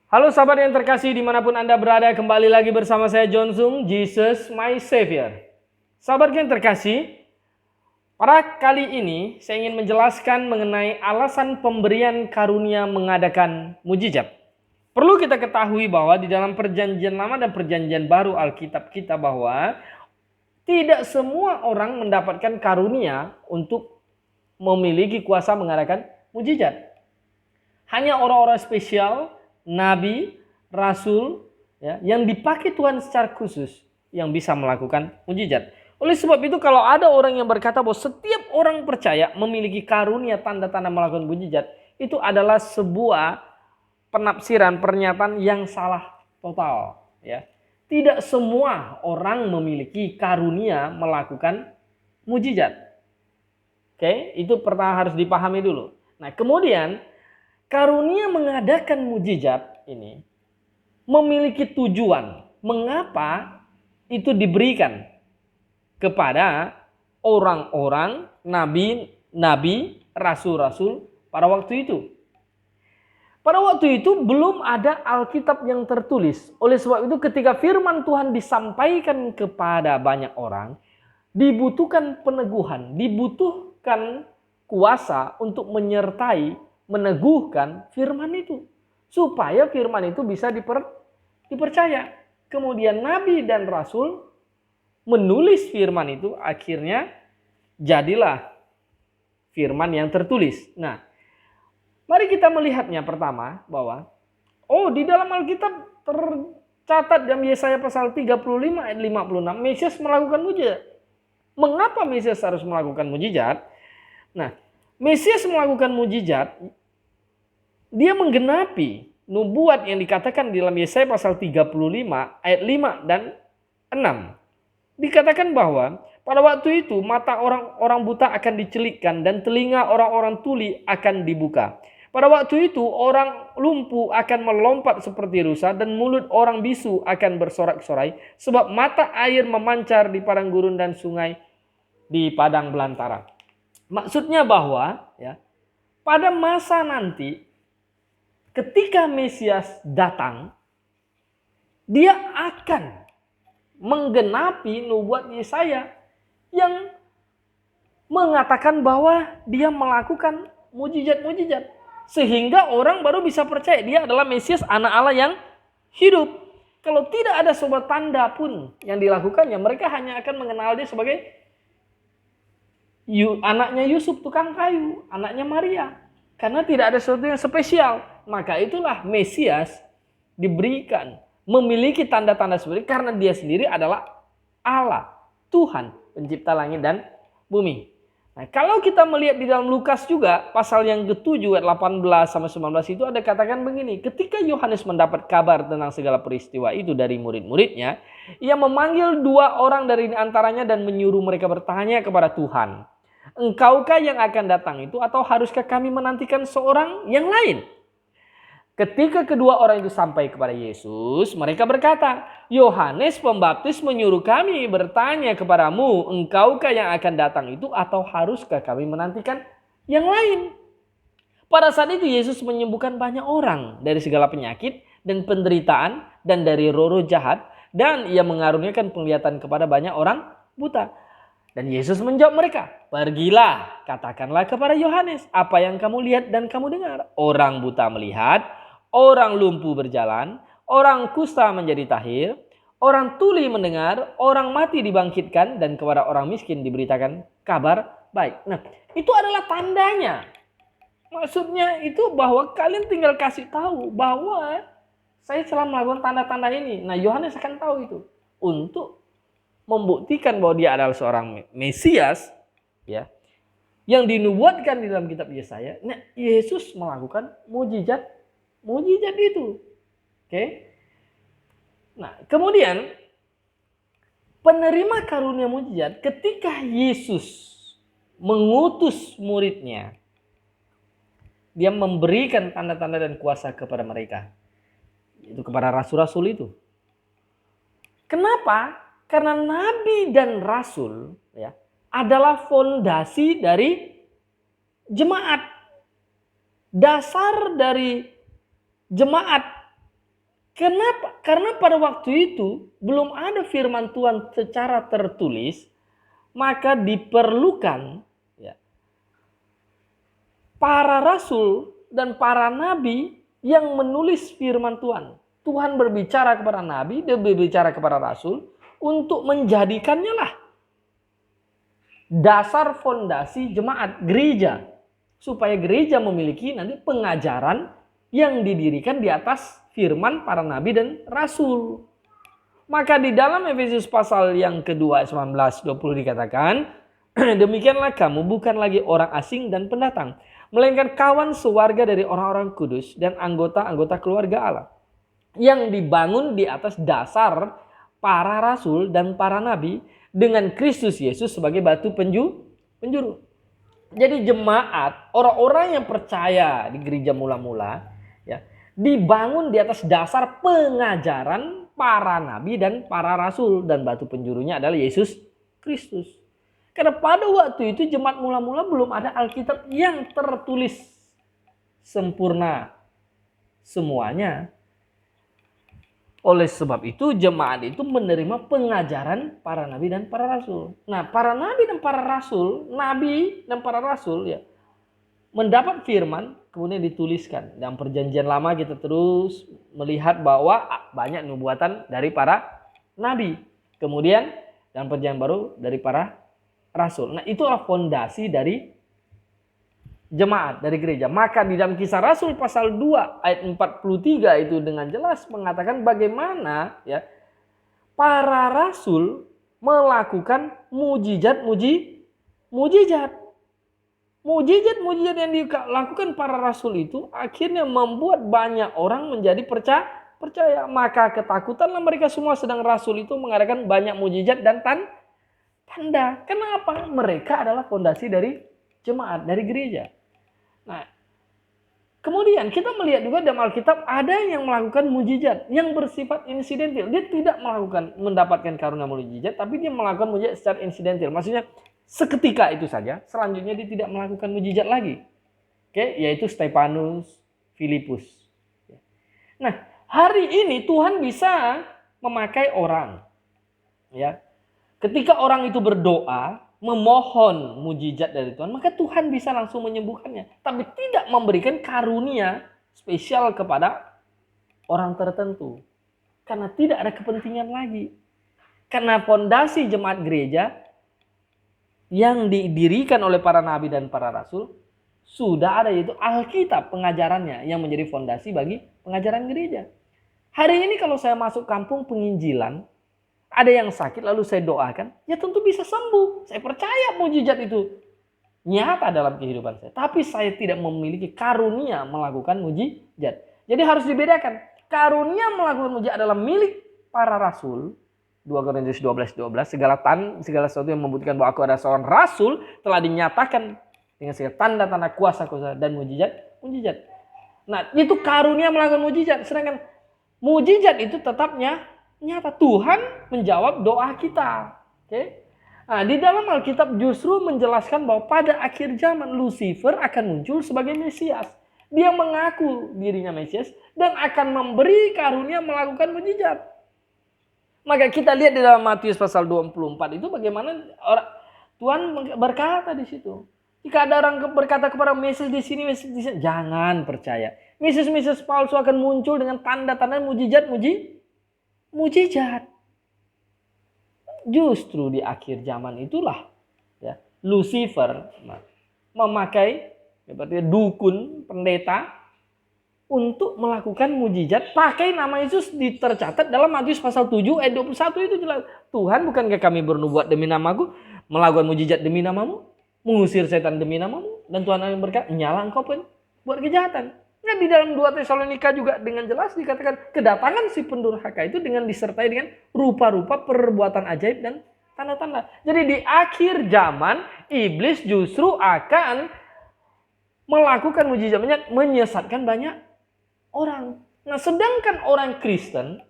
Halo sahabat yang terkasih dimanapun Anda berada, kembali lagi bersama saya John Sung, Jesus My Savior. Sahabat yang terkasih, pada kali ini saya ingin menjelaskan mengenai alasan pemberian karunia mengadakan mujizat. Perlu kita ketahui bahwa di dalam perjanjian lama dan perjanjian baru Alkitab kita bahwa tidak semua orang mendapatkan karunia untuk memiliki kuasa mengadakan mujizat. Hanya orang-orang spesial, nabi, rasul, ya, yang dipakai Tuhan secara khusus yang bisa melakukan mujizat. Oleh sebab itu kalau ada orang yang berkata bahwa setiap orang percaya memiliki karunia tanda-tanda melakukan mujizat, itu adalah sebuah penafsiran pernyataan yang salah total. Ya. Tidak semua orang memiliki karunia melakukan mujizat. Oke, itu pertama harus dipahami dulu. Nah, kemudian karunia mengadakan mujizat ini memiliki tujuan. Mengapa itu diberikan kepada orang-orang nabi, rasul-rasul pada waktu itu? Pada waktu itu belum ada Alkitab yang tertulis. Oleh sebab itu ketika firman Tuhan disampaikan kepada banyak orang, dibutuhkan peneguhan, dibutuhkan kuasa untuk menyertai, meneguhkan firman itu. Supaya firman itu bisa dipercaya. Kemudian nabi dan rasul menulis firman itu, akhirnya jadilah firman yang tertulis. Nah, mari kita melihatnya pertama bahwa di dalam Alkitab tercatat dalam Yesaya pasal 35 ayat 56, Mesias melakukan mujizat. Mengapa Mesias harus melakukan mujizat? Nah, Mesias melakukan mujizat, dia menggenapi nubuat yang dikatakan di dalam Yesaya pasal 35 ayat 5 dan 6. Dikatakan bahwa pada waktu itu mata orang-orang buta akan dicelikkan dan telinga orang-orang tuli akan dibuka. Pada waktu itu orang lumpuh akan melompat seperti rusa dan mulut orang bisu akan bersorak-sorai sebab mata air memancar di padang gurun dan sungai di padang belantara. Maksudnya bahwa ya, pada masa nanti ketika Mesias datang, dia akan menggenapi nubuat Yesaya yang mengatakan bahwa dia melakukan mujizat-mujizat. Sehingga orang baru bisa percaya dia adalah Mesias, anak Allah yang hidup. Kalau tidak ada sebuah tanda pun yang dilakukannya, mereka hanya akan mengenal dia sebagai anaknya Yusuf tukang kayu, anaknya Maria. Karena tidak ada sesuatu yang spesial. Maka itulah Mesias diberikan, memiliki tanda-tanda seperti itu karena dia sendiri adalah Allah, Tuhan, pencipta langit dan bumi. Nah, kalau kita melihat di dalam Lukas juga, pasal yang ke-7 ayat 18 sampai 19 itu ada katakan begini, ketika Yohanes mendapat kabar tentang segala peristiwa itu dari murid-muridnya, ia memanggil 2 orang dari antaranya dan menyuruh mereka bertanya kepada Tuhan, engkaukah yang akan datang itu atau haruskah kami menantikan seorang yang lain? Ketika kedua orang itu sampai kepada Yesus, mereka berkata, Yohanes Pembaptis menyuruh kami bertanya kepadamu, engkaukah yang akan datang itu atau haruskah kami menantikan yang lain? Pada saat itu Yesus menyembuhkan banyak orang dari segala penyakit dan penderitaan dan dari roh-roh jahat, dan ia mengaruniakan penglihatan kepada banyak orang buta. Dan Yesus menjawab mereka, pergilah, katakanlah kepada Yohanes apa yang kamu lihat dan kamu dengar. Orang buta melihat, orang lumpuh berjalan, orang kusta menjadi tahir, orang tuli mendengar, orang mati dibangkitkan, dan kepada orang miskin diberitakan kabar baik. Nah, itu adalah tandanya. Maksudnya itu bahwa kalian tinggal kasih tahu bahwa saya telah melakukan tanda-tanda ini. Nah, Yohanes akan tahu itu untuk membuktikan bahwa dia adalah seorang Mesias, ya, yang dinubuatkan di dalam kitab Yesaya. Nah, Yesus melakukan mujizat itu. Oke. Nah, kemudian penerima karunia mujizat ketika Yesus mengutus muridnya, dia memberikan tanda-tanda dan kuasa kepada mereka. Itu kepada rasul-rasul itu. Kenapa? Karena nabi dan rasul ya adalah fondasi dari jemaat. Dasar dari jemaat Kenapa? Karena pada waktu itu belum ada firman Tuhan secara tertulis, maka diperlukan ya, para rasul dan para nabi yang menulis firman Tuhan. Tuhan berbicara kepada nabi, dia berbicara kepada rasul untuk menjadikannya lah dasar fondasi jemaat gereja, supaya gereja memiliki nanti pengajaran yang didirikan di atas firman para nabi dan rasul. Maka di dalam Efesus pasal yang kedua 19-20 dikatakan, demikianlah kamu bukan lagi orang asing dan pendatang, melainkan kawan sewarga dari orang-orang kudus dan anggota-anggota keluarga Allah, yang dibangun di atas dasar para rasul dan para nabi dengan Kristus Yesus sebagai batu penjuru. Jadi jemaat, orang-orang yang percaya di gereja mula-mula ya, dibangun di atas dasar pengajaran para nabi dan para rasul, dan batu penjurunya adalah Yesus Kristus. Karena pada waktu itu jemaat mula-mula belum ada Alkitab yang tertulis sempurna semuanya. Oleh sebab itu jemaat itu menerima pengajaran para nabi dan para rasul. Nah, para nabi dan para rasul ya, mendapat firman kemudian dituliskan. Dalam perjanjian lama kita terus melihat bahwa banyak nubuatan dari para nabi. Kemudian dalam perjanjian baru dari para rasul. Nah, itulah fondasi dari jemaat, dari gereja. Maka di dalam Kisah Rasul pasal 2 ayat 43 itu dengan jelas mengatakan bagaimana ya para rasul melakukan mujizat yang dilakukan para rasul itu akhirnya membuat banyak orang menjadi percaya. Maka ketakutanlah mereka semua, sedang rasul itu mengadakan banyak mujizat dan tanda. Kenapa? Mereka adalah fondasi dari jemaat, dari gereja. Nah, kemudian kita melihat juga dalam Alkitab ada yang melakukan mujizat yang bersifat insidental. Dia tidak mendapatkan karunia mujizat, tapi dia melakukan mujizat secara insidental. Maksudnya seketika itu saja, selanjutnya dia tidak melakukan mujizat lagi. Yaitu Stefanus, Filipus. Nah, hari ini Tuhan bisa memakai orang. Ya. Ketika orang itu berdoa, memohon mujizat dari Tuhan, maka Tuhan bisa langsung menyembuhkannya. Tapi tidak memberikan karunia spesial kepada orang tertentu. Karena tidak ada kepentingan lagi. Karena fondasi jemaat gereja yang didirikan oleh para nabi dan para rasul sudah ada, yaitu Alkitab pengajarannya yang menjadi fondasi bagi pengajaran gereja. Hari ini kalau saya masuk kampung penginjilan, ada yang sakit lalu saya doakan, ya tentu bisa sembuh. Saya percaya mujizat itu nyata dalam kehidupan saya. Tapi saya tidak memiliki karunia melakukan mujizat. Jadi harus dibedakan. Karunia melakukan mujizat adalah milik para rasul. 2 Korintus 12:12. Segala sesuatu yang membuktikan bahwa aku adalah seorang rasul telah dinyatakan dengan segala tanda-tanda kuasa dan mujizat. Nah, itu karunia melakukan mujizat. Sedangkan mujizat itu tetapnya nyata. Tuhan menjawab doa kita. Nah, di dalam Alkitab justru menjelaskan bahwa pada akhir zaman Lucifer akan muncul sebagai Mesias. Dia mengaku dirinya Mesias dan akan memberi karunia melakukan mujizat. Maka kita lihat di dalam Matius pasal 24 itu bagaimana Tuhan berkata di situ. Jika ada orang berkata kepada Mesias di sini, jangan percaya. Mesias palsu akan muncul dengan tanda-tanda mujizat. Justru di akhir zaman itulah ya, Lucifer memakai dukun, pendeta untuk melakukan mujizat pakai nama Yesus. Tercatat dalam Matius pasal 7 ayat 21 itu jelas. Tuhan, bukankah kami bernubuat demi namaku, melakukan mujizat demi namamu, mengusir setan demi namamu, dan Tuhan yang berkata, nyala engkau pun buat kejahatan. Nah, di dalam 2 Tesalonika juga dengan jelas dikatakan kedatangan si pendurhaka itu dengan disertai dengan rupa-rupa perbuatan ajaib dan tanda-tanda. Jadi di akhir zaman iblis justru akan melakukan mujizat, menyesatkan banyak orang. Nah, sedangkan orang Kristen,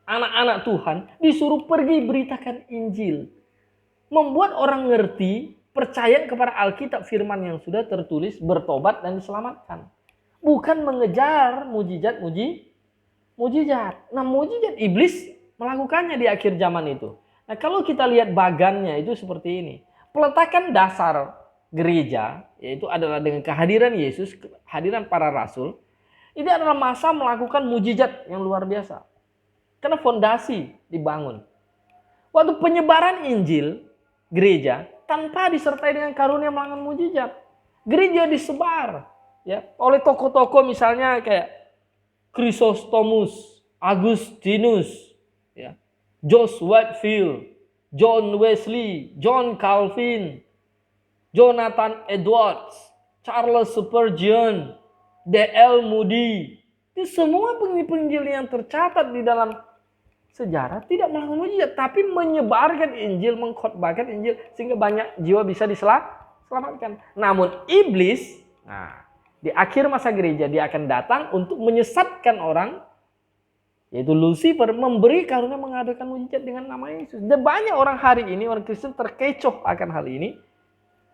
anak-anak Tuhan disuruh pergi beritakan Injil. Membuat orang ngerti, percaya kepada Alkitab firman yang sudah tertulis, bertobat dan diselamatkan. Bukan mengejar mujizat. Nah, mujizat iblis melakukannya di akhir zaman itu. Nah, kalau kita lihat bagannya itu seperti ini. Peletakan dasar gereja, yaitu adalah dengan kehadiran Yesus, kehadiran para rasul. Ini adalah masa melakukan mujizat yang luar biasa. Karena fondasi dibangun. Waktu penyebaran Injil, gereja, tanpa disertai dengan karunia melakukan mujizat. Gereja disebar ya oleh tokoh-tokoh misalnya kayak Chrysostomus, Augustinus, ya, George Whitefield, John Wesley, John Calvin, Jonathan Edwards, Charles Spurgeon, D.L. Moody. Ini semua penginjil yang tercatat di dalam sejarah tidak melakukan mujizat, tapi menyebarkan Injil, mengkhotbahkan Injil sehingga banyak jiwa bisa diselamatkan. Namun iblis, di akhir masa gereja dia akan datang untuk menyesatkan orang, yaitu Lucifer, memberi karunia mengadakan mujizat dengan nama Yesus. Dan banyak orang hari ini, orang Kristen terkecoh akan hal ini,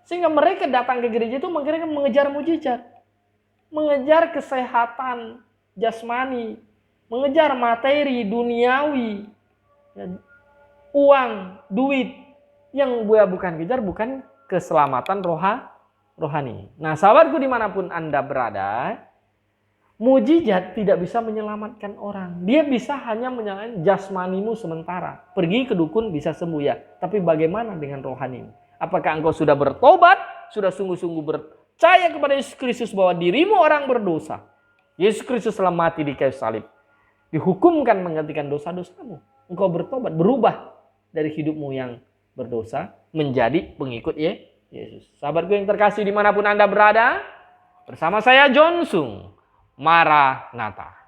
sehingga mereka datang ke gereja itu mereka mengejar mujizat, mengejar kesehatan jasmani, mengejar materi duniawi, uang, duit. Yang gue bukan kejar, bukan keselamatan rohani. Nah, sahabatku dimanapun Anda berada, mujizat tidak bisa menyelamatkan orang. Dia bisa hanya menyelamatkan jasmanimu sementara. Pergi ke dukun bisa sembuh ya. Tapi bagaimana dengan rohanimu? Apakah engkau sudah bertobat? Sudah sungguh-sungguh percaya kepada Yesus Kristus bahwa dirimu orang berdosa? Yesus Kristus telah mati di kayu salib, dihukumkan menggantikan dosa-dosamu. Engkau bertobat, berubah dari hidupmu yang berdosa menjadi pengikut Yesus. Sahabatku yang terkasih dimanapun Anda berada, bersama saya John Sung, Maranatha.